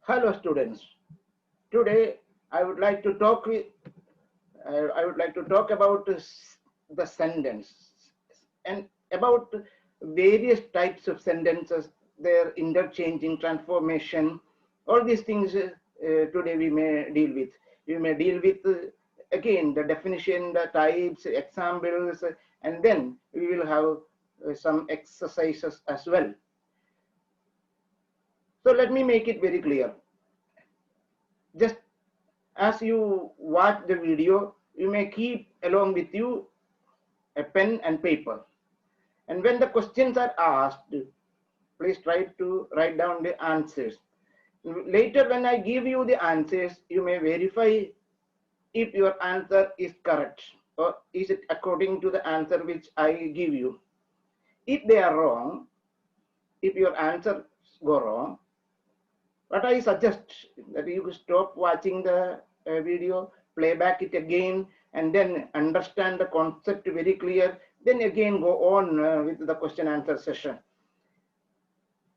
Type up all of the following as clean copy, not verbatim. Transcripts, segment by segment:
Hello students. Today I would like to talk about the sentence and about various types of sentences, their interchanging, transformation, all these things today we may deal with. We may deal with again the definition, the types, examples, and then we will have some exercises as well. So let me make it very clear. Just as you watch the video, you may keep along with you a pen and paper. And when the questions are asked, please try to write down the answers. Later, when I give you the answers, you may verify if your answer is correct or is it according to the answer which I give you. If they are wrong, if your answers go wrong, what I suggest that you stop watching the video, play back it again, and then understand the concept very clear, then again go on with the question answer session.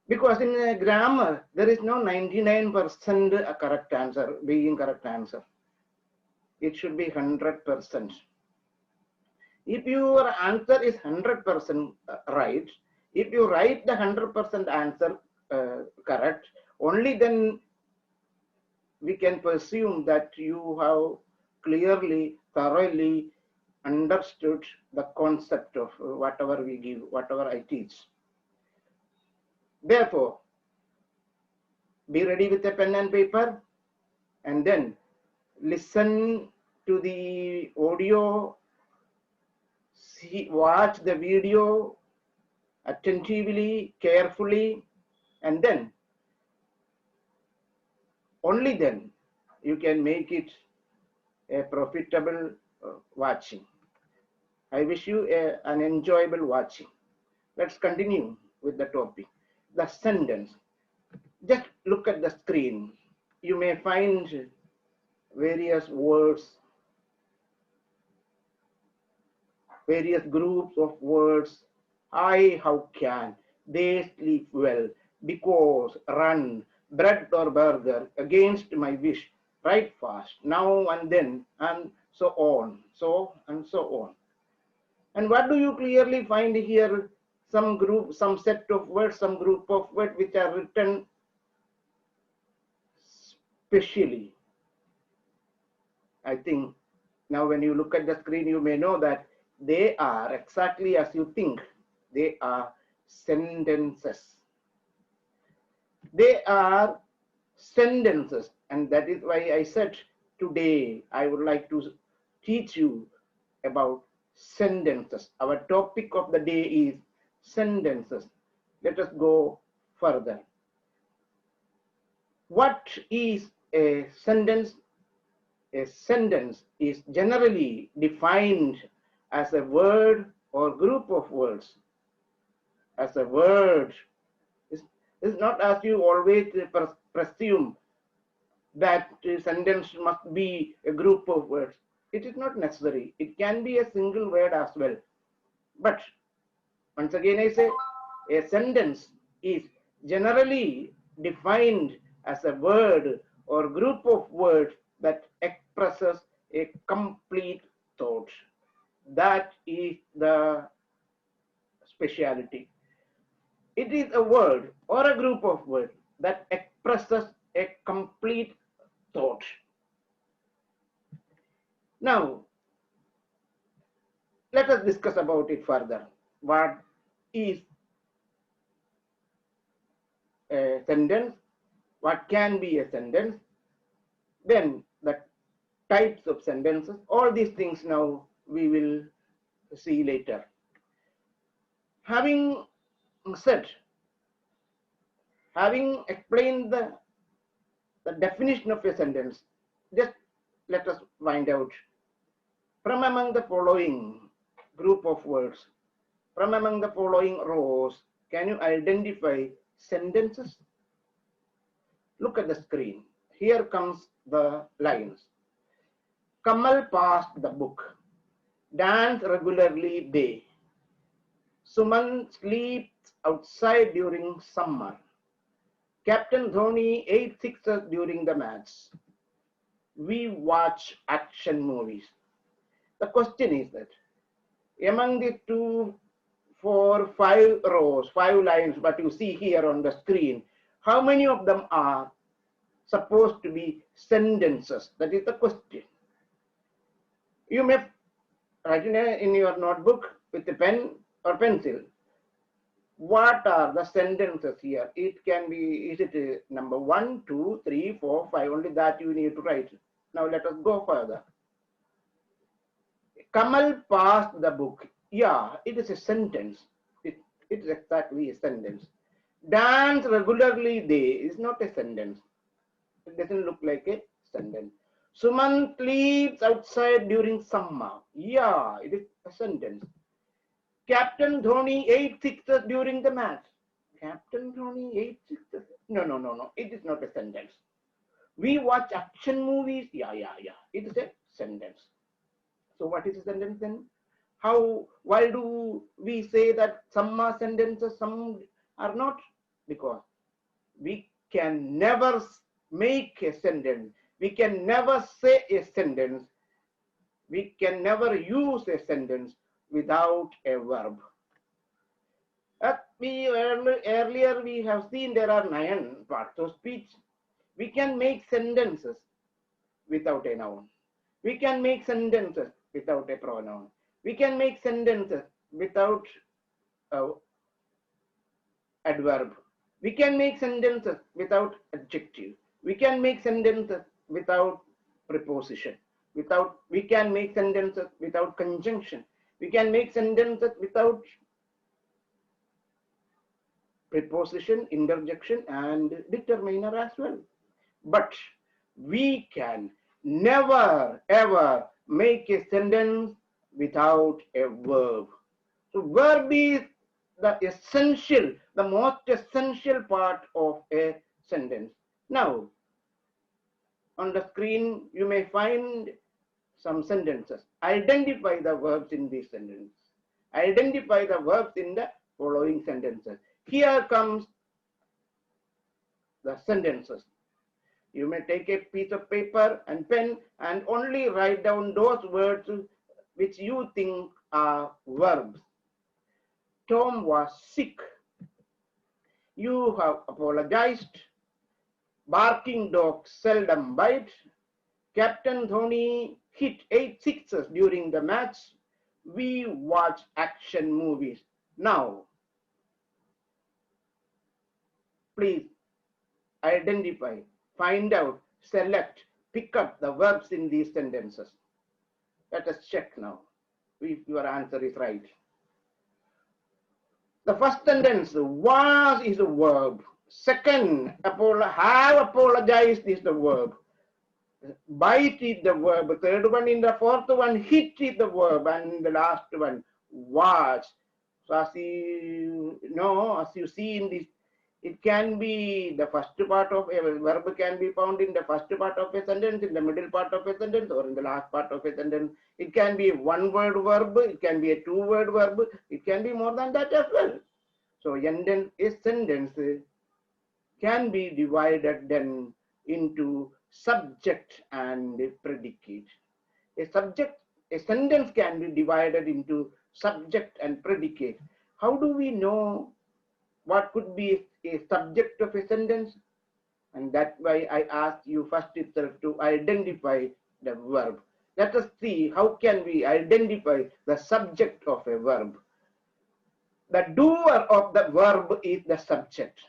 Because in grammar, there is no 99% correct answer, being correct answer. It should be 100%. If your answer is 100% right, if you write the 100% answer correct, only then we can presume that you have clearly, thoroughly understood the concept of whatever we give, whatever I teach. Therefore, be ready with a pen and paper and then listen to the audio, watch the video attentively, carefully, and then only then you can make it a profitable watching. I wish you an enjoyable watching. Let's continue with the topic. The sentence. Just look at the screen. You may find various words, various groups of words. I, how can, they sleep well, because, run, bread or burger, against my wish, write fast, now and then, and so on, so and so on. And what do you clearly find here? Some group, some set of words, some group of words which are written specially. I think now when you look at the screen, you may know that they are exactly as you think. They are sentences. They are sentences, and that is why I said today I would like to teach you about sentences. Our topic of the day is sentences. Let us go further. What is a sentence? A sentence is generally defined as a word or group of words. As a word. It's not as you always presume that a sentence must be a group of words. It is not necessary. It can be a single word as well. But once again I say, a sentence is generally defined as a word or group of words that expresses a complete thought. That is the speciality. It is a word or a group of words that expresses a complete thought. Now, let us discuss about it further. What is a sentence? What can be a sentence? Then the types of sentences. All these things now we will see later. Having said, having explained the definition of a sentence, just let us find out from among the following group of words, from among the following rows, can you identify sentences? Look at the screen. Here comes the lines. Kamal passed the book. Dance regularly they. Suman sleeps outside during summer. Captain Dhoni ate sixes during the match. We watch action movies. The question is that among the 2, 4, 5 rows, 5 lines, what you see here on the screen, how many of them are supposed to be sentences? That is the question. You may write in your notebook with a pen or pencil. What are the sentences here? It can be, is it number 1, 2, 3, 4, 5, only that you need to write. Now let us go further. Kamal passed the book. Yeah, it is a sentence. It is exactly a sentence. Dance regularly they is not a sentence. It doesn't look like a sentence. Suman sleeps outside during summer. Yeah, it is a sentence. Captain Dhoni ate sixes during the match. Captain Dhoni ate sixes. No. It is not a sentence. We watch action movies. Yeah. It is a sentence. So what is a sentence then? Why do we say that some are sentences, some are not? Because we can never make a sentence. We can never say a sentence. We can never use a sentence without a verb. Earlier we have seen there are 9 parts of speech. We can make sentences without a noun. We can make sentences without a pronoun. We can make sentences without adverb. We can make sentences without adjective. We can make sentences without preposition. We can make sentences without conjunction. We can make sentences without preposition, interjection, and determiner as well. But we can never ever make a sentence without a verb. So verb is the most essential part of a sentence. Now, on the screen, you may find some sentences. Identify the verbs in these sentences. Identify the verbs in the following sentences. Here comes the sentences. You may take a piece of paper and pen and only write down those words which you think are verbs. Tom was sick. You have apologized. Barking dogs seldom bite. Captain Dhoni hit 8 sixes during the match. We watch action movies. Now, please identify, find out, select, pick up the verbs in these sentences. Let us check now if your answer is right. The first sentence, was is a verb. Second, have apologized is the verb. Bite is the verb. Third one, in the fourth one, hit is the verb. And the last one, watch. So as you know, as you see in this, it can be the first part of a verb can be found in the first part of a sentence, in the middle part of a sentence, or in the last part of a sentence. It can be a one-word verb, it can be a two-word verb, it can be more than that as well. So a sentence can be divided then into subject and predicate. A sentence can be divided into subject and predicate. How do we know what could be a subject of a sentence? And that's why I asked you first itself to identify the verb. Let us see how can we identify the subject of a verb. The doer of the verb is the subject.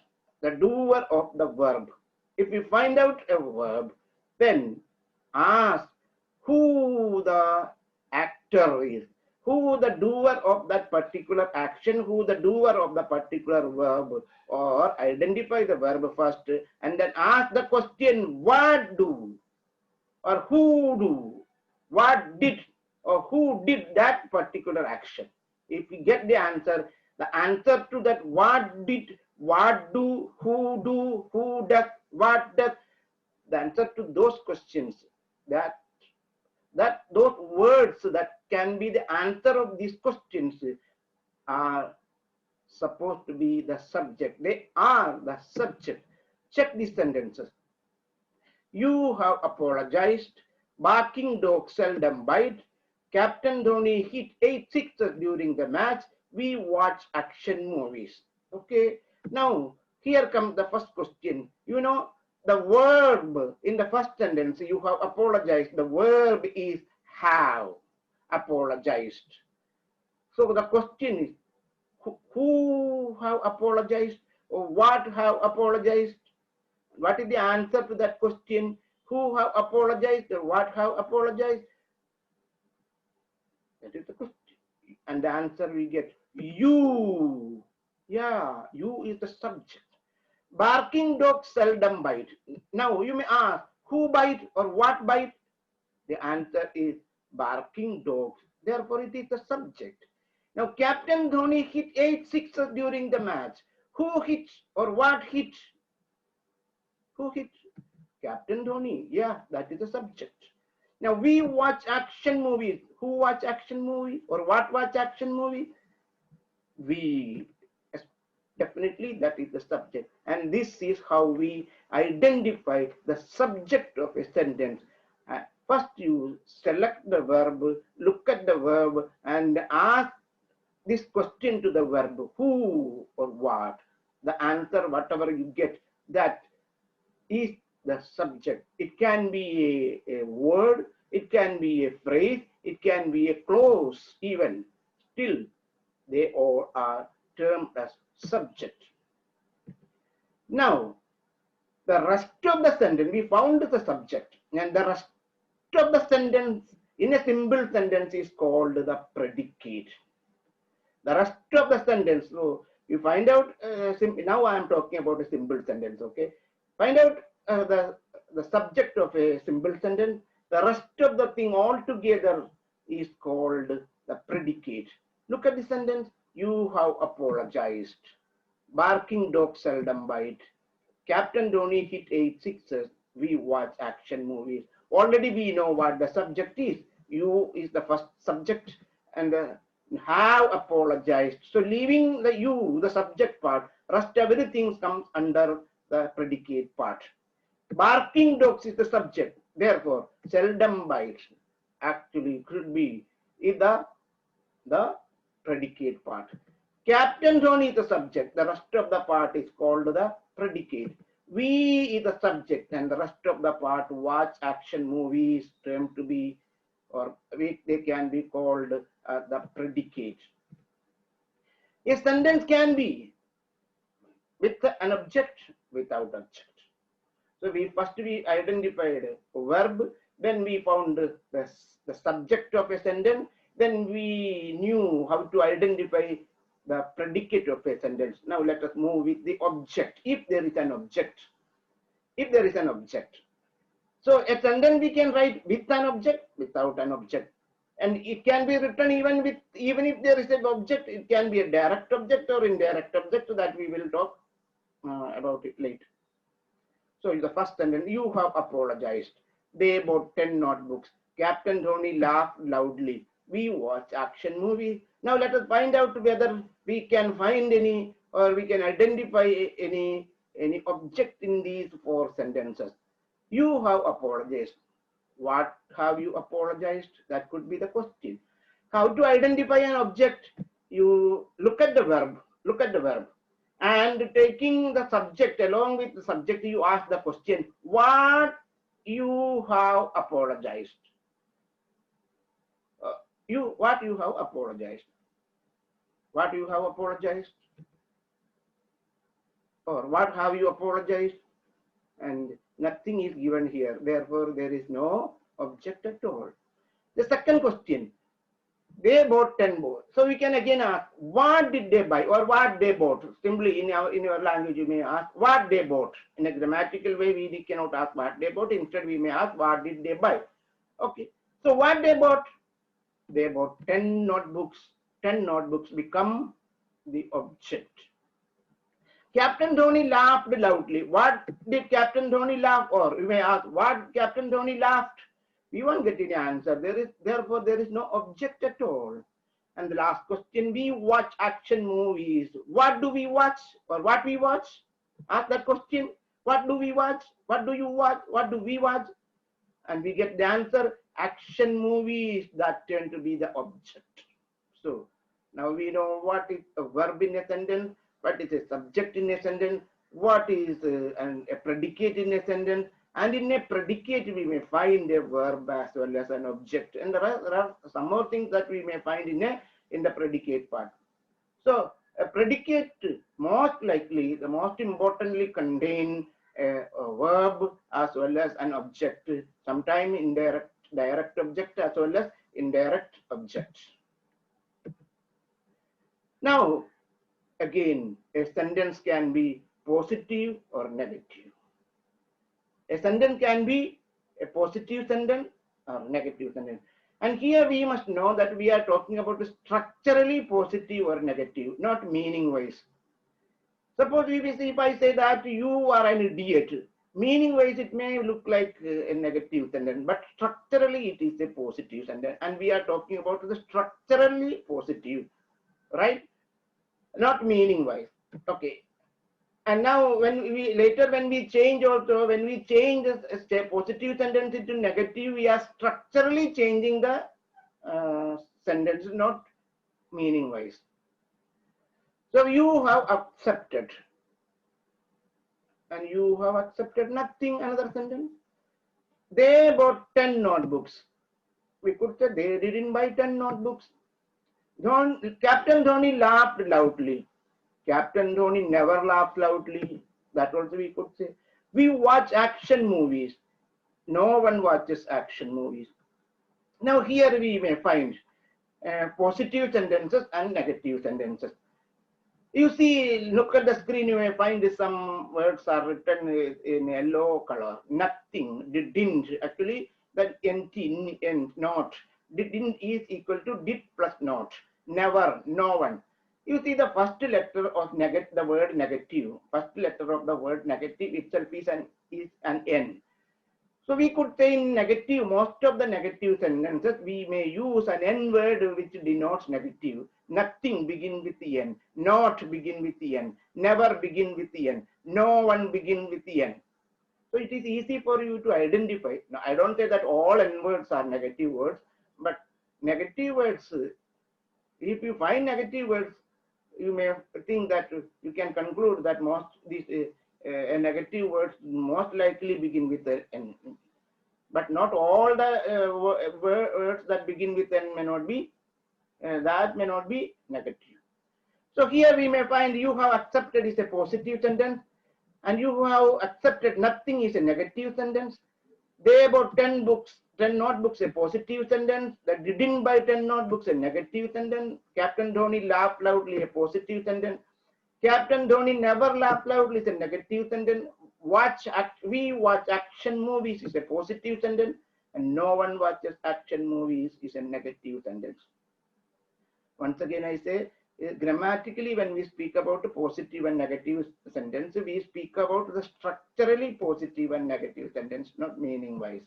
The doer of the verb. If you find out a verb, then ask who the actor is, who the doer of that particular action, who the doer of the particular verb, or identify the verb first and then ask the question, what do, or who do, what did, or who did that particular action. If we get the answer to that what did, what do, who does, what does, the answer to those questions, those words that can be the answer of these questions are supposed to be the subject. They are the subject. Check these sentences. You have apologized. Barking dogs seldom bite. Captain Dhoni hit 8 sixes during the match. We watch action movies. Okay. Now, here comes the first question. You know, the verb in the first sentence, you have apologized. The verb is have apologized. So the question is, who have apologized or what have apologized? What is the answer to that question? Who have apologized or what have apologized? That is the question. And the answer we get, you. Yeah, you is the subject. Barking dogs seldom bite. Now you may ask, who bite or what bite? The answer is barking dogs. Therefore, it is the subject. Now, Captain Dhoni hit 8 sixes during the match. Who hit or what hit? Who hit? Captain Dhoni. Yeah, that is the subject. Now, we watch action movies. Who watch action movies or what watch action movie? We. Definitely, that is the subject. And this is how we identify the subject of a sentence. First, you select the verb, look at the verb, and ask this question to the verb, who or what. The answer, whatever you get, that is the subject. It can be a word, it can be a phrase, it can be a clause even. Still, they all are termed as subject. Now, the rest of the sentence, we found the subject, and the rest of the sentence in a simple sentence is called the predicate. The rest of the sentence, so you find out, now I am talking about a simple sentence, okay? Find out the subject of a simple sentence. The rest of the thing altogether is called the predicate. Look at the sentence. You have apologized. Barking dogs seldom bite. Captain Dhoni hit 8 sixes. We watch action movies. Already we know what the subject is. You is the first subject and have apologized. So leaving the you, the subject part, rest everything comes under the predicate part. Barking dogs is the subject. Therefore, seldom bites actually could be either the predicate part. Captain Dhoni is the subject. The rest of the part is called the predicate. We is the subject, and the rest of the part watch action movies termed to be, or they can be called the predicate. A sentence can be with an object, without object. So we identified a verb, then we found the subject of a sentence, then we knew how to identify the predicate of a sentence. Now let us move with the object. If there is an object, so a sentence we can write with an object, without an object, and it can be written even if there is an object. It can be a direct object or indirect object, so that we will talk about it later. So the first sentence, you have apologized. They bought 10 notebooks. Captain Dhoni laughed loudly. We watch action movies. Now let us find out whether we can find any or we can identify any object in these 4 sentences. You have apologized. What have you apologized? That could be the question. How to identify an object? You look at the verb. And taking the subject, along with the subject, you ask the question, what you have apologized? What you have apologized? What you have apologized? Or what have you apologized? And nothing is given here. Therefore, there is no object at all. The second question, they bought 10 books. So we can again ask, what did they buy or what they bought? Simply in your language, you may ask what they bought. In a grammatical way, we cannot ask what they bought. Instead, we may ask what did they buy. Okay. So what they bought? They bought 10 notebooks. 10 notebooks become the object. Captain Dhoni laughed loudly. What did Captain Dhoni laugh? Or you may ask, what Captain Dhoni laughed? We won't get any answer. Therefore, there is no object at all. And the last question, we watch action movies. What do we watch or what we watch? Ask that question. What do we watch? What do you watch? What do we watch? And we get the answer, action movies that turn to be the object. So now we know what is a verb in a sentence, what is a subject in a sentence, what is a predicate in a sentence, and in a predicate we may find a verb as well as an object. And there are some more things that we may find in the predicate part. So a predicate most likely, the most importantly contain a verb as well as an object, sometime direct object as well as indirect object. Now, again, a sentence can be positive or negative. A sentence can be a positive sentence or negative sentence. And here we must know that we are talking about structurally positive or negative, not meaning-wise. Suppose if I say that you are an idiot, meaning-wise it may look like a negative sentence, but structurally it is a positive sentence. And we are talking about the structurally positive, right? Not meaning-wise. Okay. And now when we change also, when we change a positive sentence into negative, we are structurally changing the sentence, not meaning-wise. So you have accepted, and you have accepted nothing, another sentence. They bought 10 notebooks. We could say they didn't buy 10 notebooks. Captain Dhoni laughed loudly. Captain Dhoni never laughs loudly. That also we could say. We watch action movies. No one watches action movies. Now here we may find positive sentences and negative sentences. You see, look at the screen, you may find some words are written in yellow color. Nothing, didn't. Actually, that NT, not. Didn't is equal to did plus not. Never, no one. You see the first letter of the word negative. First letter of the word negative itself is an N. So we could say in negative, most of the negative sentences, we may use an N word which denotes negative. Nothing begin with the N. Not begin with the N. Never begin with the N. No one begin with the N. So it is easy for you to identify. Now I don't say that all N words are negative words, but negative words, if you find negative words, you may think that you can conclude that most these negative words most likely begin with an N. But not all the words that begin with N may not be, that may not be negative. So here we may find you have accepted is a positive sentence, and you have accepted nothing is a negative sentence. They bought 10 notebooks, a positive sentence. That didn't buy 10 notebooks, a negative sentence. Captain Dhoni laughed loudly, a positive sentence. Captain Dhoni never laughed loudly is a negative sentence. We watch action movies is a positive sentence, and no one watches action movies is a negative sentence. Once again I say, grammatically when we speak about positive and negative sentence, we speak about the structurally positive and negative sentence, not meaning wise.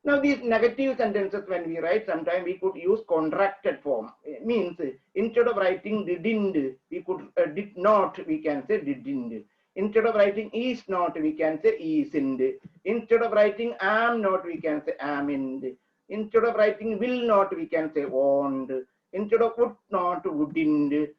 Now these negative sentences when we write, sometimes we could use contracted form. It means instead of writing didn't, we could did not, we can say didn't. Instead of writing is not, we can say isn't. Instead of writing am not, we can say amn't. Instead of writing will not, we can say won't. Instead of would not, wouldn't.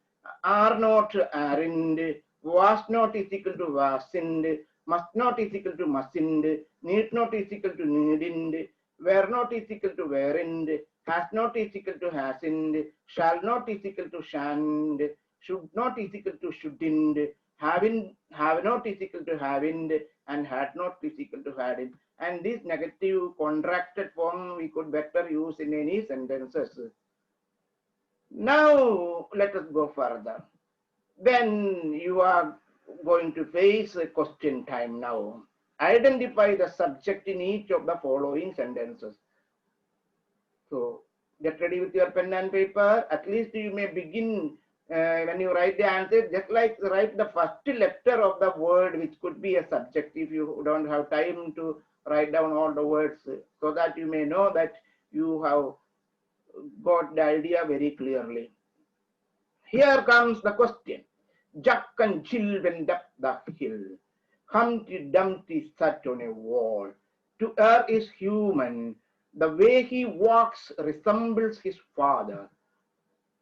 Are not, aren't. Was not is equal to wasn't. Must not is equal to mustn't. Need not is equal to needn't. Were not is equal to weren't. Has not is equal to hasn't. Shall not is equal to shan't. Should not is equal to shouldn't. Have not is equal to haven't, and had not is equal to hadn't. And this negative contracted form we could better use in any sentences. Now let us go further. Then you are going to face a question time now. Identify the subject in each of the following sentences. So get ready with your pen and paper. At least you may begin when you write the answer, just like write the first letter of the word which could be a subject if you don't have time to write down all the words, so that you may know that you have got the idea very clearly. Here comes the question. Jack and Jill went up the hill. Humpty Dumpty sat on a wall. To err is human. The way he walks resembles his father.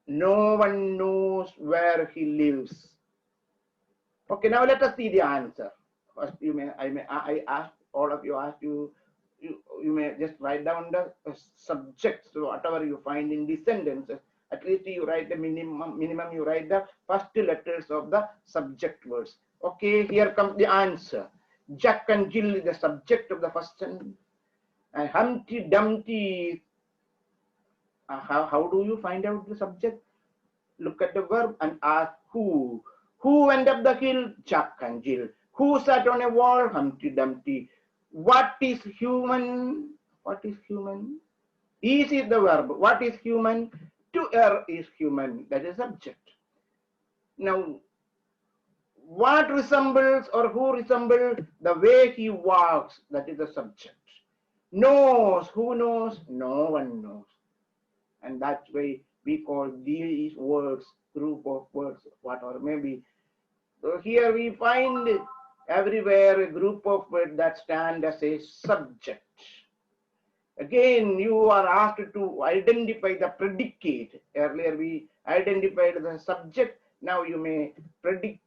No one knows where he lives. Okay, now let us see the answer. First, I ask all of you, you may just write down the subjects, so whatever you find in the sentences. At least you write the minimum you write the first letters of the subject words. Okay, here comes the answer. Jack and Jill is the subject of the first sentence. And Humpty Dumpty, how do you find out the subject? Look at the verb and ask who. Who went up the hill? Jack and Jill. Who sat on a wall? Humpty Dumpty. What is human? What is human? Is the verb. What is human? To err is human. That is subject. Now, what resembles or who resembles? The way he walks. That is the subject. Knows. Who knows? No one knows. And that's why we call these words, group of words, whatever maybe. So here we find everywhere a group of words that stand as a subject. Again, you are asked to identify the predicate. Earlier we identified the subject. Now you may predicate.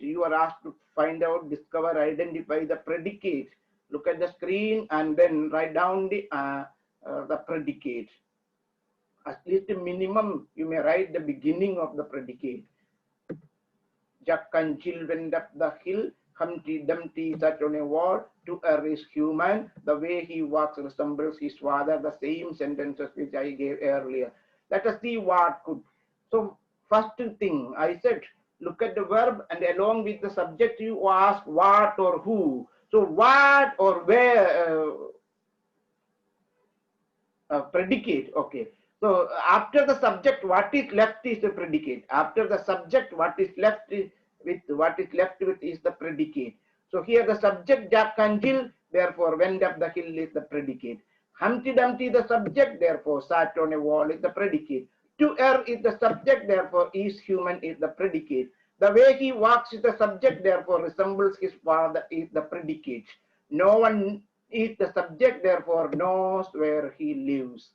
You are asked to find out, discover, identify the predicate. Look at the screen and then write down the predicate. At least a minimum, you may write the beginning of the predicate. Jack and Jill went up the hill. Humpty Dumpty sat on a wall. To err is human. The way he walks resembles his father. The same sentences which I gave earlier. Let us see what could. So first thing I said, look at the verb and along with the subject you ask what or who. So what or where predicate. Okay. So after the subject, what is left is the predicate. After the subject, what is left is with is the predicate. So here the subject Jack and Jill, therefore went up the hill is the predicate. Humpty Dumpty the subject, therefore sat on a wall is the predicate. To err is the subject, therefore is human is the predicate. The way he walks is the subject, therefore resembles his father is the predicate. No one is the subject, therefore knows where he lives.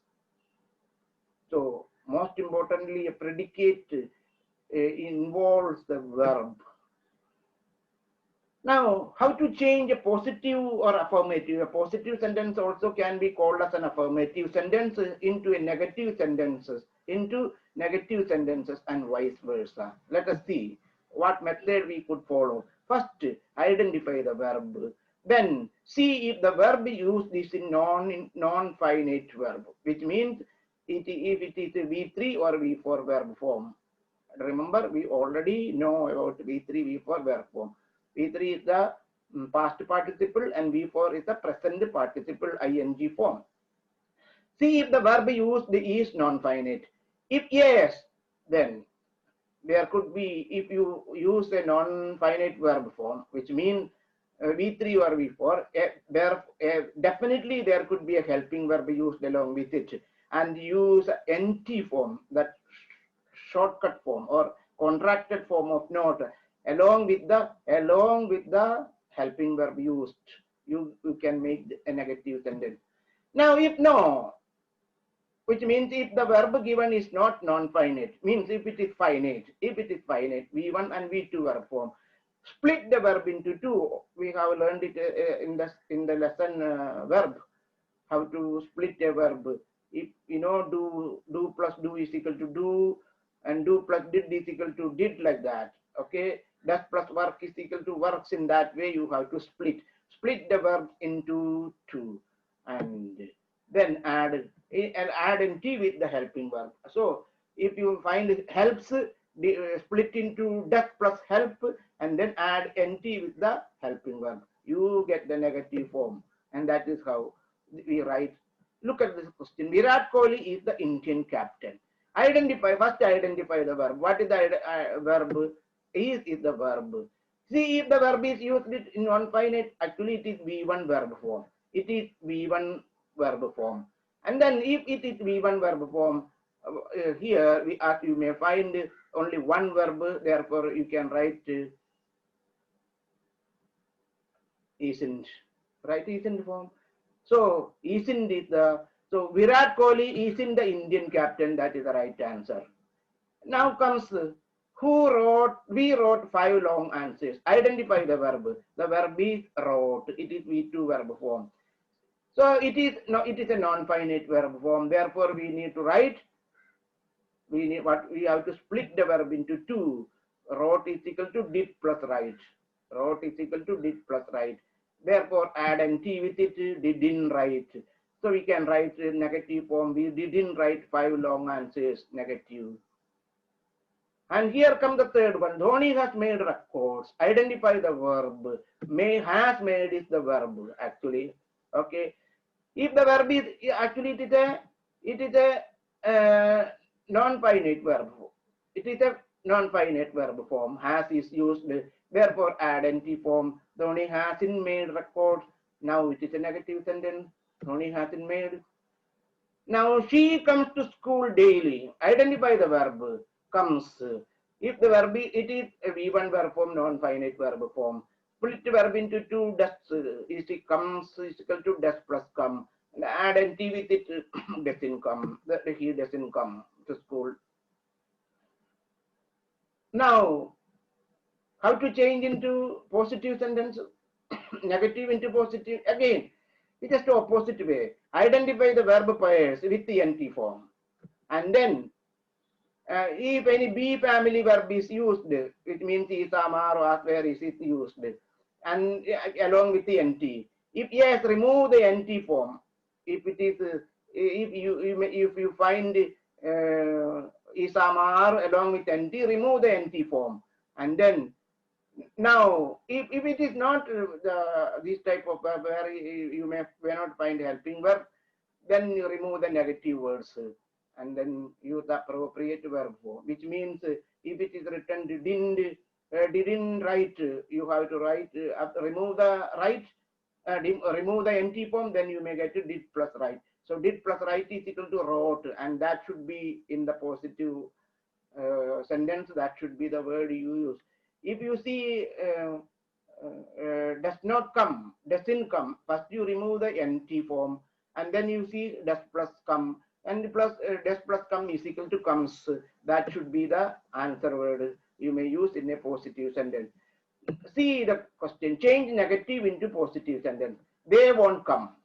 So most importantly, a predicate involves the verb. Now, how to change a positive or affirmative? A positive sentence also can be called as an affirmative sentence into a negative sentences, and vice versa. Let us see what method we could follow. First, identify the verb. Then see if the verb used is in non-finite verb, which means if it is a V3 or V4 verb form. Remember, we already know about V3, V4 verb form. V3 is the past participle and V4 is the present participle ing form. See if the verb used is non-finite. If yes, then there could be, if you use a non-finite verb form, which means V3 or V4, definitely there could be a helping verb used along with it, and use NT form, that shortcut form or contracted form of note along with the helping verb used. You can make a negative sentence. Now if no, which means if the verb given is not non-finite, means if it is finite, V1 and V2 verb form, split the verb into two. We have learned it in the lesson verb, how to split a verb. If you know, do plus do is equal to do, and do plus did is equal to did, like that. Okay, does plus work is equal to works. In that way, you have to split the verb into two, and then add nt with the helping verb. So if you find it helps, split into does plus help, and then add nt with the helping verb. You get the negative form, and that is how we write. Look at this question. Virat Kohli is the Indian captain. First identify the verb. What is the verb? Is the verb. See if the verb is used in non-finite, actually it is V1 verb form. It is V1 verb form. And then if it is V1 verb form, here you may find only one verb, therefore you can write isn't, right? Isn't form. So isn't is the, so Virat Kohli isn't the Indian captain. That is the right answer. Now comes who wrote, we wrote 5 long answers. Identify the verb. The verb is wrote. It is V2 verb form. So it is no, it is a non-finite verb form. Therefore, we need to write. We have to split the verb into 2. Wrote is equal to did plus write. Wrote is equal to did plus write. Therefore, add nt with it. Didn't write. So we can write negative form. We didn't write 5 long answers. Negative. And here comes the third one. Dhoni has made records. Identify the verb. Has made is the verb actually. Okay. If the verb is actually it is a non-finite verb. It is a non-finite verb form. Has is used. Therefore, add nt form. Dhoni hasn't made records. Now it is a negative sentence. Dhoni hasn't made. Now she comes to school daily. Identify the verb. Comes. If the verb it is a V1 verb form, non-finite verb form. Split verb into 2. Does is it comes is equal to does plus come. And add nt with it. Doesn't come. He doesn't come to school. Now, how to change into positive sentence? Negative into positive. Again, it's just the opposite way. Identify the verb pairs with the nt form. And then, if any B family verb is used, which means is, am, are, or where is it used, and along with the nt. If yes, remove the nt form. If it is, if you find is, am, are along with nt, remove the nt form. And then now, if it is not this type of verb where you may not find helping verb, then you remove the negative words and then use the appropriate verb form, which means if it is written didn't write, you have to write, remove the write, remove the nt form, then you may get to did plus write. So did plus write is equal to wrote, and that should be in the positive sentence. That should be the word you use. If you see does not come, doesn't come, first you remove the nt form, and then you see does plus come, and plus does plus come is equal to comes. That should be the answer word you may use in a positive sentence. See the question, change negative into positive sentence. They won't come.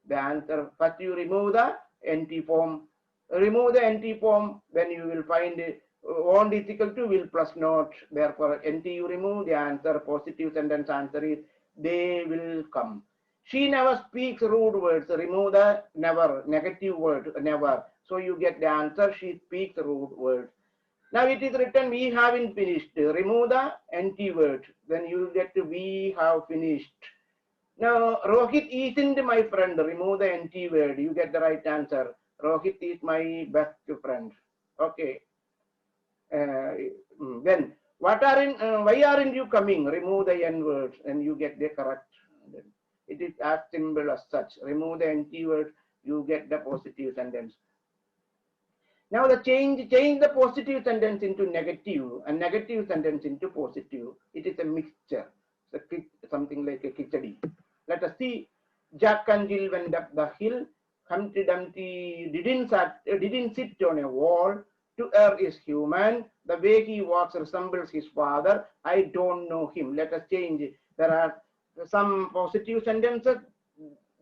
The answer, first you remove the nt form. Remove the nt form, then you will find won't is equal to will plus not. Therefore, nt you remove. The answer, positive sentence answer is they will come. She never speaks rude words. Remove the never, negative word, never. So you get the answer, she speaks rude words. Now it is written we haven't finished. Remove the nt word. Then you get we have finished. Now Rohit isn't my friend. Remove the nt word. You get the right answer. Rohit is my best friend. Okay. Then what are in? Why aren't you coming? Remove the n word, and you get the correct. It is as simple as such. Remove the nt word, you get the positive sentence. Now the change the positive sentence into negative and negative sentence into positive. It is a mixture. It's something like a khichdi. Let us see. Jack and Jill went up the hill. Humpty Dumpty didn't sit on a wall. To err is human. The way he walks resembles his father. I don't know him. Let us change. There are some positive sentences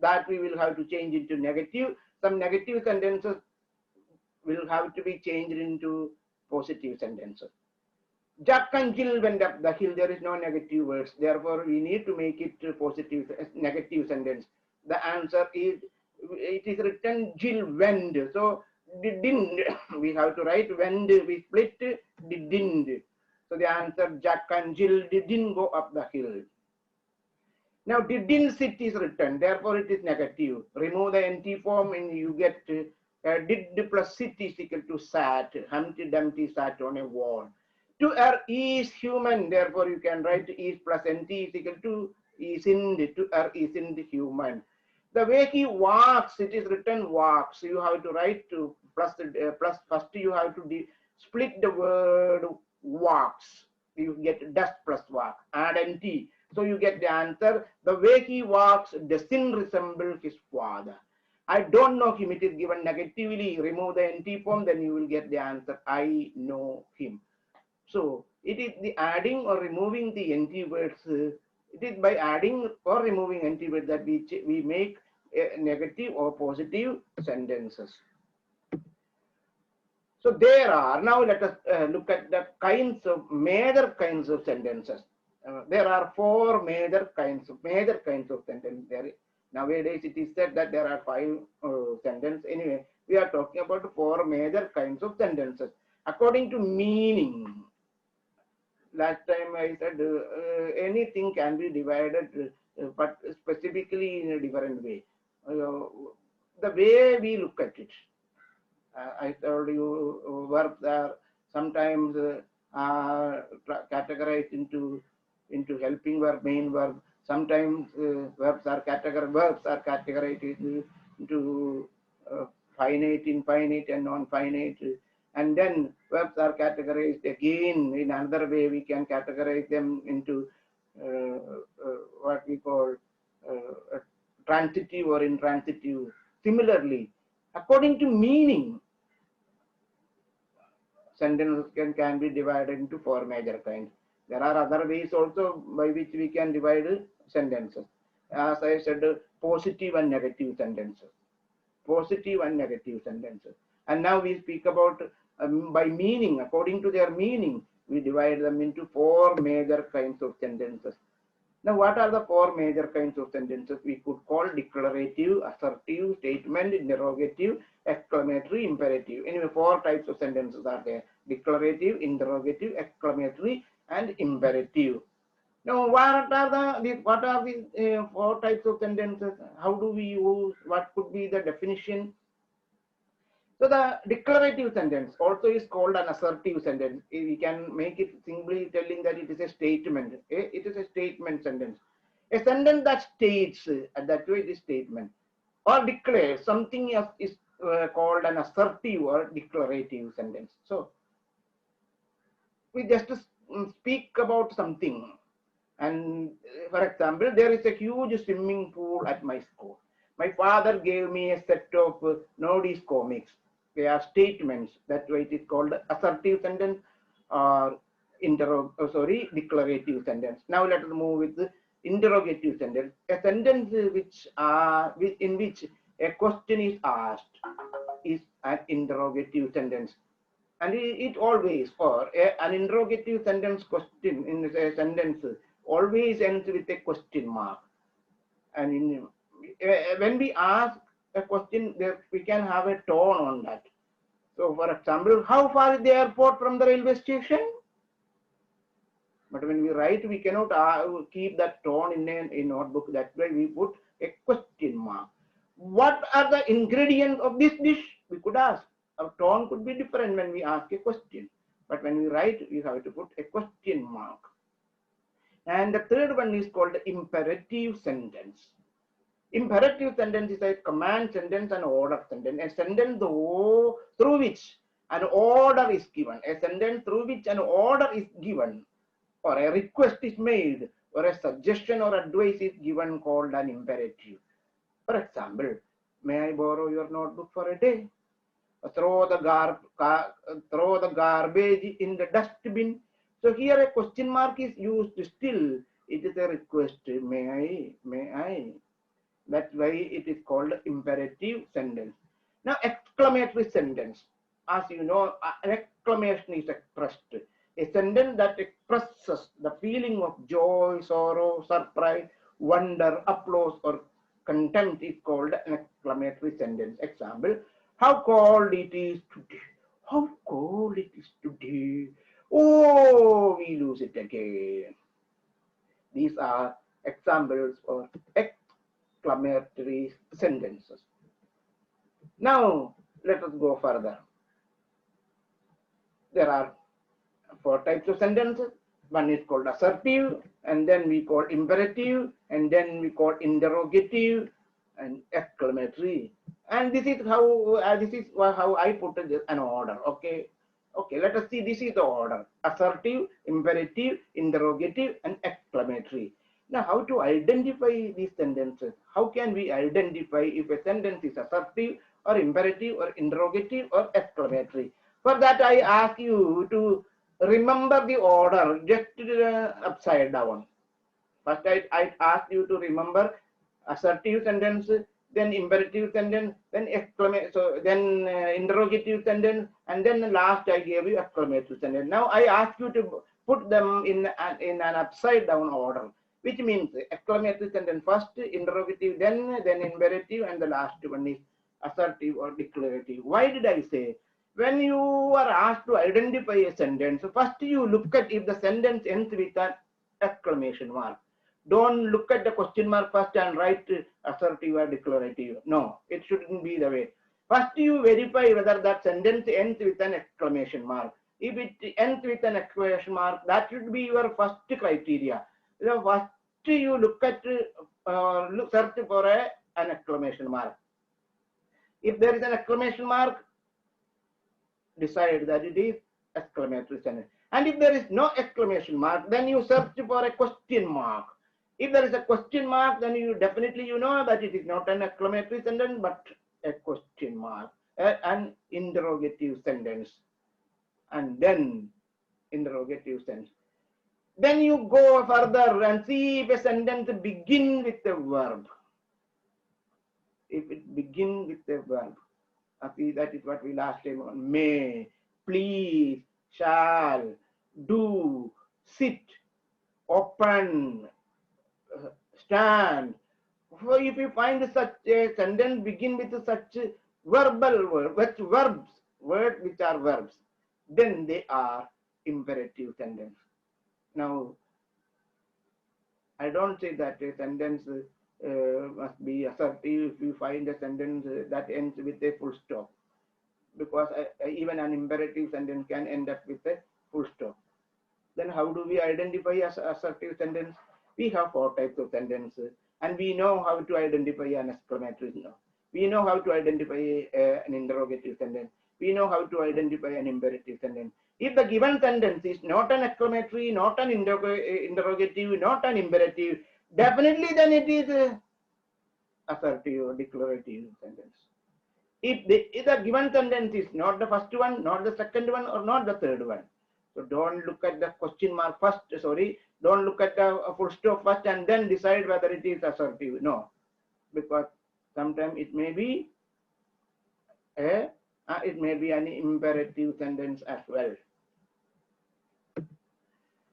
that we will have to change into negative. Some negative sentences will have to be changed into positive sentences. Jack and Jill went up the hill. There is no negative words. Therefore, we need to make it positive, negative sentence. The answer is, it is written Jill went. So, didn't. We have to write went. We split didn't. So, the answer Jack and Jill didn't go up the hill. Now, didn't sit is written. Therefore, it is negative. Remove the nt form and you get did plus sit is equal to sat. Humpty Dumpty sat on a wall. To err is human. Therefore, you can write is plus nt is equal to isn't. To err isn't human. The way he walks, it is written walks. You have to write to plus first you have to split the word walks. You get does plus walk. Add nt. So you get the answer. The way he walks doesn't resemble his father. I don't know him. It is given negatively. Remove the NT form, then you will get the answer. I know him. So it is the adding or removing the NT words. It is by adding or removing NT words that we make negative or positive sentences. So there are, now let us look at the major kinds of sentences. There are four major kinds of sentences. Nowadays it is said that there are five sentences. Anyway, we are talking about four major kinds of sentences. According to meaning, last time I said anything can be divided, but specifically in a different way. The way we look at it. I told you verbs are sometimes categorized into helping verb, main verb. Sometimes verbs are categorized into finite, infinite, and non-finite. And then verbs are categorized again in another way. We can categorize them into what we call transitive or intransitive. Similarly, according to meaning, sentences can be divided into four major kinds. There are other ways also by which we can divide sentences. As I said, positive and negative sentences. Positive and negative sentences. And now we speak about by meaning. According to their meaning, we divide them into four major kinds of sentences. Now, what are the four major kinds of sentences? We could call declarative, assertive, statement, interrogative, exclamatory, imperative. Anyway, four types of sentences are there: declarative, interrogative, exclamatory, and imperative. Now, what are the four types of sentences? How do we use? What could be the definition? So the declarative sentence also is called an assertive sentence. We can make it simply telling that it is a statement. It is a statement sentence. A sentence that states, that way it is statement, or declares something else is called an assertive or declarative sentence. So we just speak about something. And for example, there is a huge swimming pool at my school. My father gave me a set of Nodis comics. They are statements. That way it is called assertive sentence or declarative sentence. Now let us move with the interrogative sentence. A sentence in which a question is asked is an interrogative sentence. And it always, or an interrogative sentence question in a sentence always ends with a question mark. And when we ask a question, we can have a tone on that. So, for example, how far is the airport from the railway station? But when we write, we cannot keep that tone in a notebook. That way we put a question mark. What are the ingredients of this dish? We could ask. Our tone could be different when we ask a question. But when we write, we have to put a question mark. And the third one is called imperative sentence. Imperative sentence is a command sentence and order sentence. A sentence through which an order is given. A sentence through which an order is given, or a request is made, or a suggestion or advice is given, called an imperative. For example, may I borrow your notebook for a day? Throw the garbage in the dustbin. So here a question mark is used still. It is a request. May I? That's why it is called imperative sentence. Now, exclamatory sentence. As you know, an exclamation is expressed. A sentence that expresses the feeling of joy, sorrow, surprise, wonder, applause, or contempt is called an exclamatory sentence. Example: how cold it is today. How cold it is today. Oh, we lose it again. These are examples of exclamatory sentences. Now, let us go further. There are four types of sentences. One is called assertive, and then we call imperative, and then we call interrogative and exclamatory. And this is how I put an order. Okay, let us see. This is the order: assertive, imperative, interrogative, and exclamatory. Now, how to identify these sentences? How can we identify if a sentence is assertive or imperative or interrogative or exclamatory? For that, I ask you to remember the order just upside down. First, I asked you to remember assertive sentence, then imperative sentence, then then interrogative sentence, and then last I gave you exclamatory sentence. Now I ask you to put them in an upside down order, which means exclamatory sentence first, interrogative then imperative, and the last one is assertive or declarative. Why did I say? When you are asked to identify a sentence, first you look at if the sentence ends with an exclamation mark. Don't look at the question mark first and write assertive or declarative. No, it shouldn't be the way. First you verify whether that sentence ends with an exclamation mark. If it ends with an exclamation mark, that should be your first criteria. The first you look at, search for an exclamation mark. If there is an exclamation mark, decide that it is exclamatory sentence. And if there is no exclamation mark, then you search for a question mark. If there is a question mark, then you definitely know that it is not an exclamatory sentence, but a question mark, an interrogative sentence, and then interrogative sentence. Then you go further and see if a sentence begins with a verb. If it begins with a verb, that is what we last time on. May, please, shall, do, sit, open, stand. So if you find such a sentence begin with such verbal words which are verbs, then they are imperative sentence. Now, I don't say that a sentence must be assertive if you find a sentence that ends with a full stop, because even an imperative sentence can end up with a full stop. Then how do we identify as assertive sentence? We have 4 types of sentences, and we know how to identify an exclamatory. We know how to identify an interrogative sentence. We know how to identify an imperative sentence. If the given sentence is not an exclamatory, not an interrogative, not an imperative, definitely then it is assertive or declarative sentence. If the given sentence is not the first one, not the second one, or not the third one, so don't look at the question mark first, don't look at the full stop first and then decide whether it is assertive. No, because sometimes it may be an imperative sentence as well.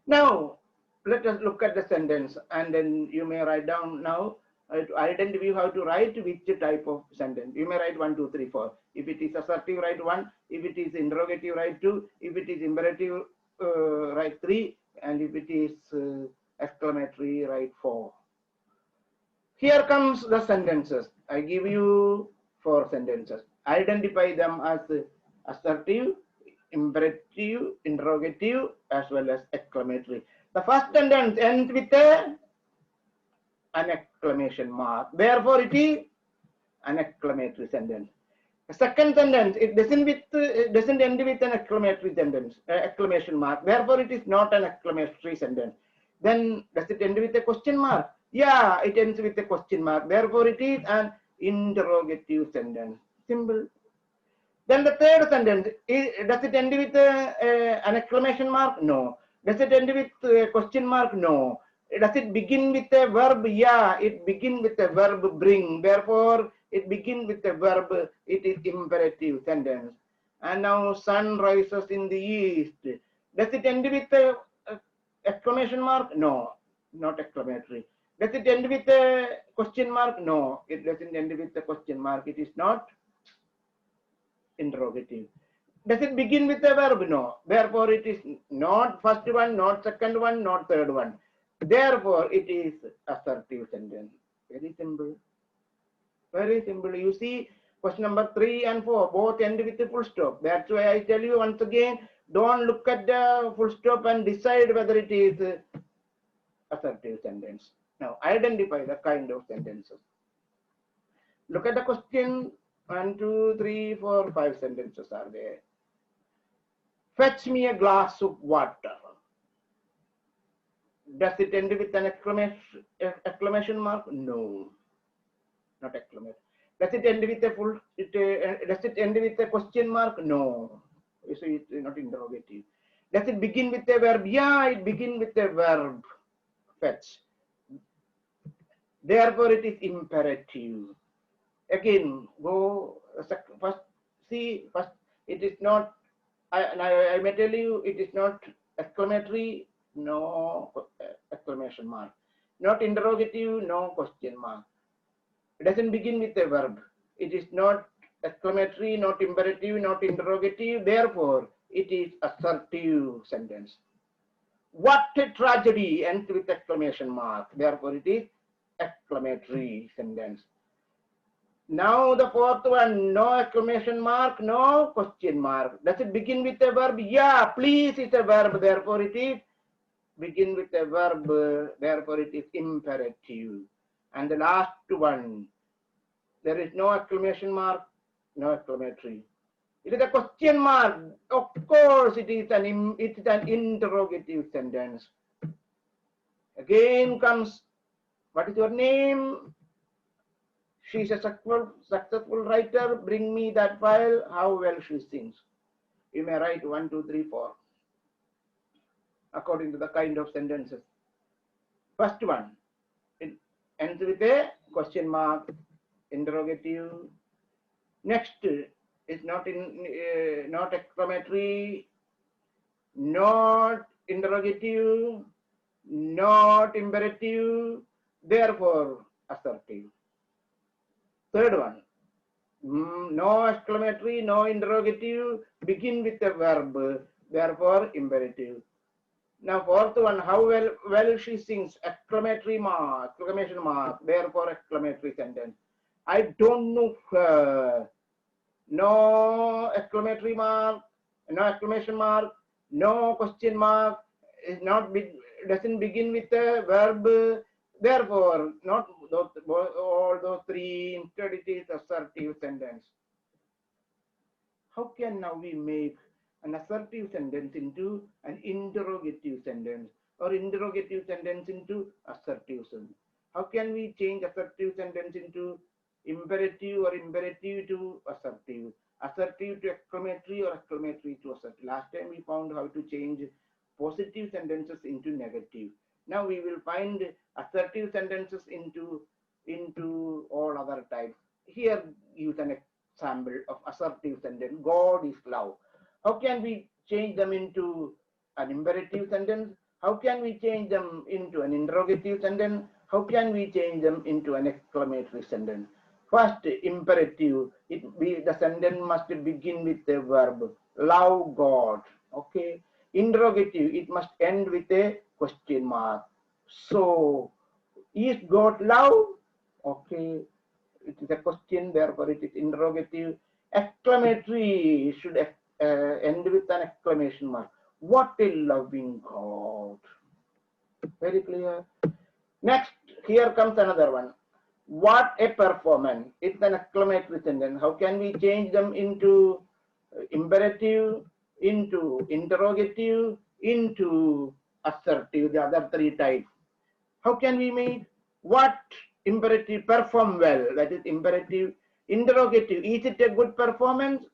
Now, let us look at the sentence, and then you may write down now to identify how to write which type of sentence. You may write 1, 2, 3, 4. If it is assertive, write 1. If it is interrogative, write 2. If it is imperative, write 3. And if it is exclamatory, write 4. Here comes the sentences. I give you 4 sentences. Identify them as assertive, imperative, interrogative, as well as exclamatory. The first sentence ends with an exclamation mark. Therefore, it is an exclamatory sentence. The second sentence, it doesn't end with an exclamatory sentence, exclamation mark. Therefore, it is not an exclamatory sentence. Then, does it end with a question mark? Yeah, it ends with a question mark. Therefore, it is an interrogative sentence. Simple. Then the third sentence, does it end with an exclamation mark? No. Does it end with a question mark? No. Does it begin with a verb? Yeah, it begins with a verb bring. Therefore, it begins with a verb. It is imperative sentence. And now sun rises in the east. Does it end with a exclamation mark? No, not exclamatory. Does it end with a question mark? No, it doesn't end with a question mark. It is not interrogative. Does it begin with a verb? No. Therefore, it is not first one, not second one, not third one. Therefore, it is assertive sentence. Very simple. Very simple. You see, question number 3 and 4 both end with a full stop. That's why I tell you once again, don't look at the full stop and decide whether it is assertive sentence. Now, identify the kind of sentences. Look at the question. 1, 2, 3, 4, 5 sentences are there. Fetch me a glass of water. Does it end with an exclamation mark? No, not exclamation. Does it end with a does it end with a question mark? No. So it's not interrogative. Does it begin with a verb? Yeah, it begins with a verb. Fetch. Therefore, it is imperative. Again, go first. See, first, it is not. I may tell you, it is not exclamatory. No exclamation mark. Not interrogative. No question mark. It doesn't begin with a verb. It is not exclamatory, not imperative, not interrogative. Therefore, it is assertive sentence. What a tragedy ends with exclamation mark. Therefore, it is exclamatory sentence. Now the fourth one, no exclamation mark, no question mark. Does it begin with a verb? Yeah, please is a verb. Therefore, it is begin with a verb. Therefore, it is imperative. And the last one, there is no exclamation mark, no exclamatory. It is a question mark. Of course, it is an interrogative sentence. Again comes, what is your name? She is a successful writer. Bring me that file. How well she sings. You may write 1, 2, 3, 4. According to the kind of sentences. First one, it ends with a question mark, interrogative. Next is not exclamatory, not interrogative, not imperative, therefore assertive. Third one, no exclamatory, no interrogative, begin with a verb, therefore imperative. Now fourth one, how well she sings, exclamatory mark, exclamation mark, therefore exclamatory sentence. I don't know her. No exclamatory mark, no exclamation mark, no question mark, is not doesn't begin with a verb, therefore not all those three. Instead it is assertive sentence. How can now we make an assertive sentence into an interrogative sentence, or interrogative sentence into assertive sentence? How can we change assertive sentence into imperative, or imperative to assertive, assertive to exclamatory, or exclamatory to assertive? Last time we found how to change positive sentences into negative. Now we will find assertive sentences into all other types. Here use an example of assertive sentence. God is love. How can we change them into an imperative sentence? How can we change them into an interrogative sentence? How can we change them into an exclamatory sentence? First, imperative, the sentence must begin with a verb, love God. Okay. Interrogative, it must end with a question mark. So, is God love? Okay. It is a question, therefore it is interrogative. Exclamatory should end with an exclamation mark. What a loving God. Very clear. Next, here comes another one. What a performance. It's an exclamatory sentence. How can we change them into imperative, into interrogative, into assertive, the other three types? How can we make what imperative? Perform well, that is imperative. Interrogative, is it a good performance?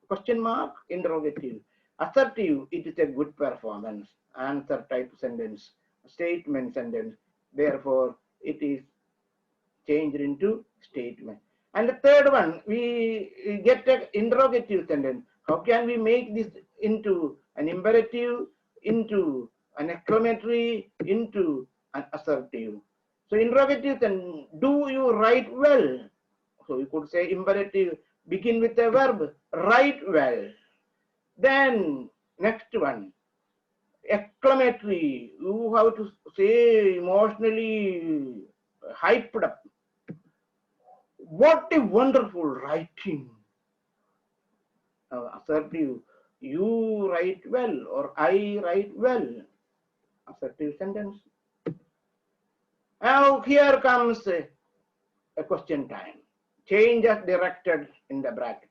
Question mark, interrogative. Assertive, it is a good performance. Answer type sentence, statement sentence. Therefore, it is changed into statement. And the third one, we get an interrogative sentence. How can we make this into an imperative, into an exclamatory, into an assertive? So interrogative sentence, do you write well? So you could say imperative, begin with a verb, write well. Then next one, exclamatory, you have to say emotionally hyped up. What a wonderful writing. Assertive, you write well, or I write well. Assertive sentence. Now here comes a question time. Change as directed in the bracket.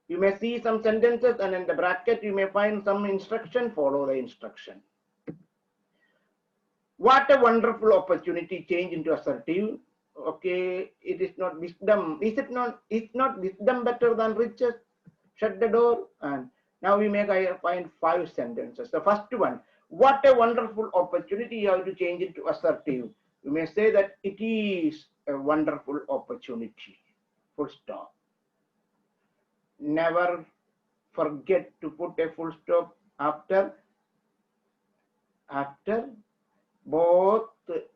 You may see some sentences, and in the bracket you may find some instruction. Follow the instruction. What a wonderful opportunity, change into assertive. Okay, it is not wisdom. Is it not? Is not wisdom better than riches? Shut the door. And now we make I find 5 sentences. The first one, what a wonderful opportunity. You have to change it to assertive. You may say that it is a wonderful opportunity. Full stop. Never forget to put a full stop after both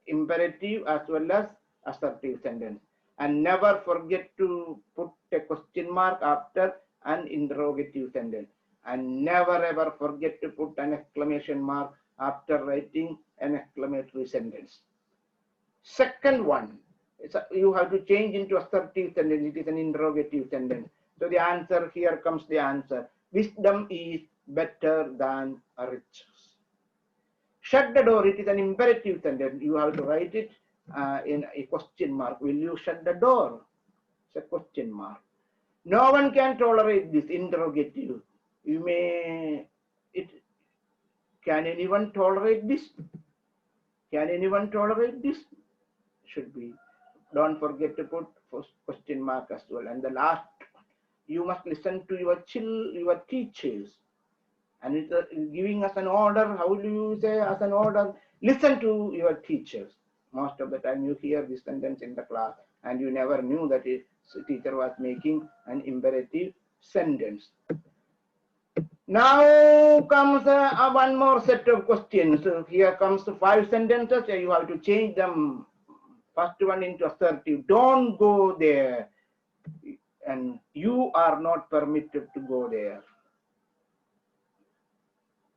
imperative as well as assertive sentence, and never forget to put a question mark after an interrogative sentence, and never ever forget to put an exclamation mark after writing an exclamatory sentence. Second one, you have to change into assertive sentence. It is an interrogative sentence. So the answer, here comes the answer. Wisdom is better than riches. Shut the door, it is an imperative sentence. You have to write it in a question mark. Will you shut the door? It's a question mark. No one can tolerate this, interrogative. You may, can anyone tolerate this? Can anyone tolerate this? Should be. Don't forget to put question mark as well. And the last, you must listen to your teachers. And it's giving us an order. How do you say as an order? Listen to your teachers. Most of the time you hear this sentence in the class and you never knew that the teacher was making an imperative sentence. Now comes one more set of questions. So here comes 5 sentences. You have to change them. First one into assertive. Don't go there. And you are not permitted to go there.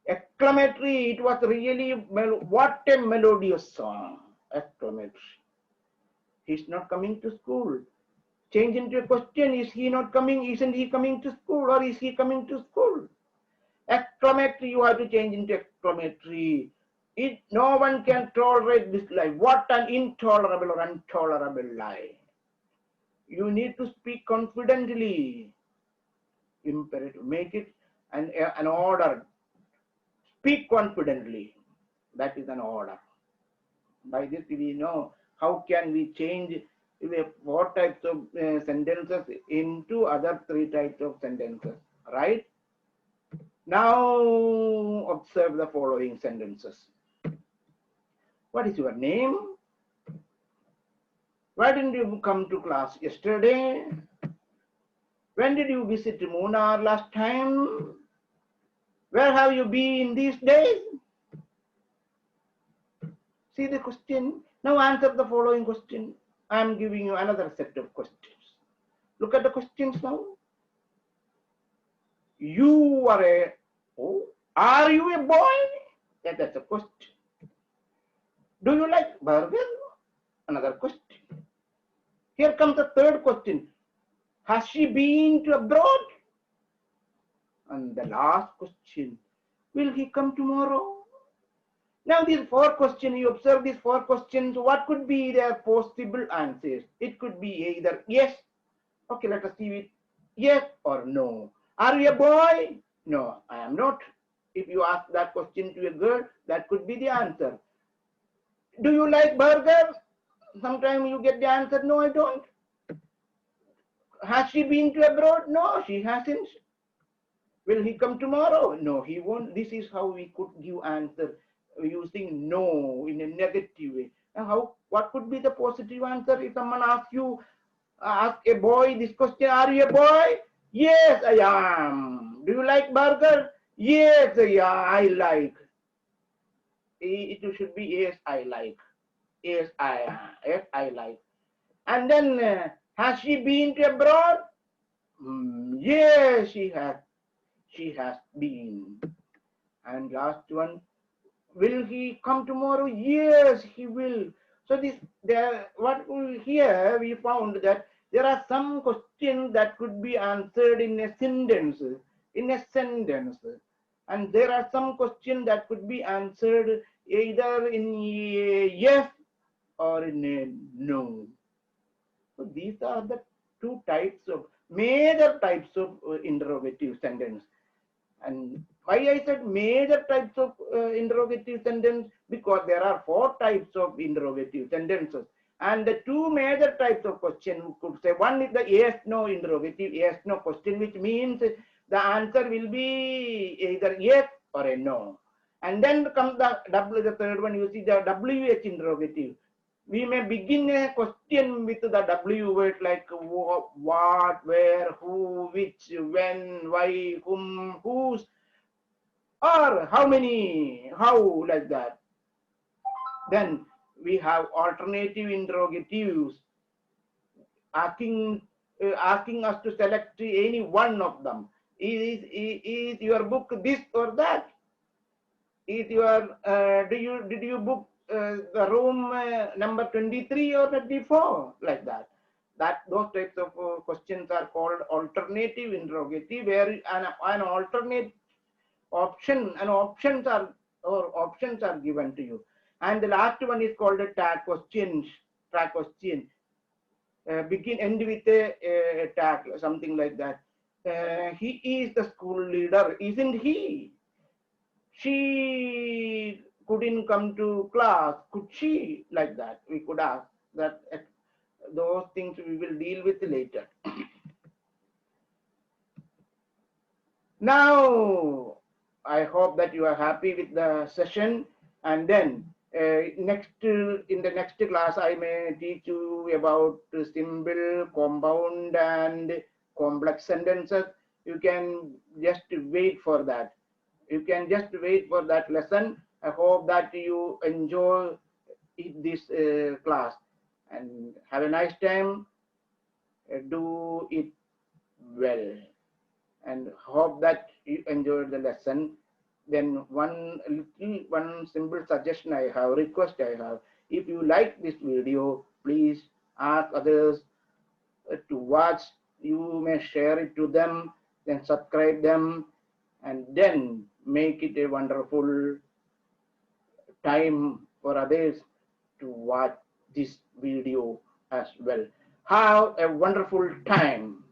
Exclamatory, it was really, what a melodious song. Exclamatory. He's not coming to school. Change into a question, is he not coming? Isn't he coming to school, or is he coming to school? Exclamatory, you have to change into exclamatory. No one can tolerate this lie. What an intolerable or intolerable lie. You need to speak confidently. Imperative. Make it an order. Speak confidently. That is an order. By this we know how can we change 4 types of sentences into other 3 types of sentences. Right? Now observe the following sentences. What is your name? Why didn't you come to class yesterday? When did you visit Munnar last time? Where have you been these days? See the question. Now answer the following question. I am giving you another set of questions. Look at the questions now. You are are you a boy? That's a question. Do you like burger? Another question. Here comes the third question. Has she been to abroad? And the last question, will he come tomorrow? Now these 4 questions, you observe these 4 questions, what could be their possible answers? It could be either yes, okay, let us see it, yes or no. Are you a boy? No, I am not. If you ask that question to a girl, that could be the answer. Do you like burger? Sometimes you get the answer, no, I don't. Has she been to abroad? No, she hasn't. Will he come tomorrow? No, he won't. This is how we could give answer using no in a negative way. Now, what could be the positive answer if someone asks you, ask a boy this question, are you a boy? Yes, I am. Do you like burger? Yes, I like. It should be yes, I like. Yes, I like. And then, has she been to abroad? Yes, she has. She has been. And last one, will he come tomorrow? Yes, he will. So here we found that there are some questions that could be answered in a sentence, and there are some questions that could be answered either in a yes or in a no. So these are the 2 types of major types of interrogative sentence. And why I said major types of interrogative sentence? Because there are 4 types of interrogative sentences. And the 2 major types of question we could say. One is the yes no interrogative, yes no question, which means the answer will be either yes or a no. And then comes the third one, you see the WH interrogative. We may begin a question with the W word like what, where, who, which, when, why, whom, whose, or how many, how, like that. Then we have alternative interrogatives asking us to select any one of them. Is your book this or that? Is your did you book the room number 23 or 24, like that? Those types of questions are called alternative interrogative, where an alternate option and options are given to you. And the last one is called a tag question. Begin end with a tag, something like that. He is the school leader, isn't he? She couldn't come to class, could she? Like that, we could ask that. Those things we will deal with later. Now, I hope that you are happy with the session, and then in the next class I may teach you about simple, compound, and complex sentences. You can just wait for that. You can just wait for that lesson. I hope that you enjoy this class, and have a nice time. Do it well, and hope that you enjoyed the lesson. Then one simple suggestion I have, request I have: if you like this video, please ask others to watch. You may share it to them, then subscribe them, and then make it a wonderful time for others to watch this video as well. Have a wonderful time.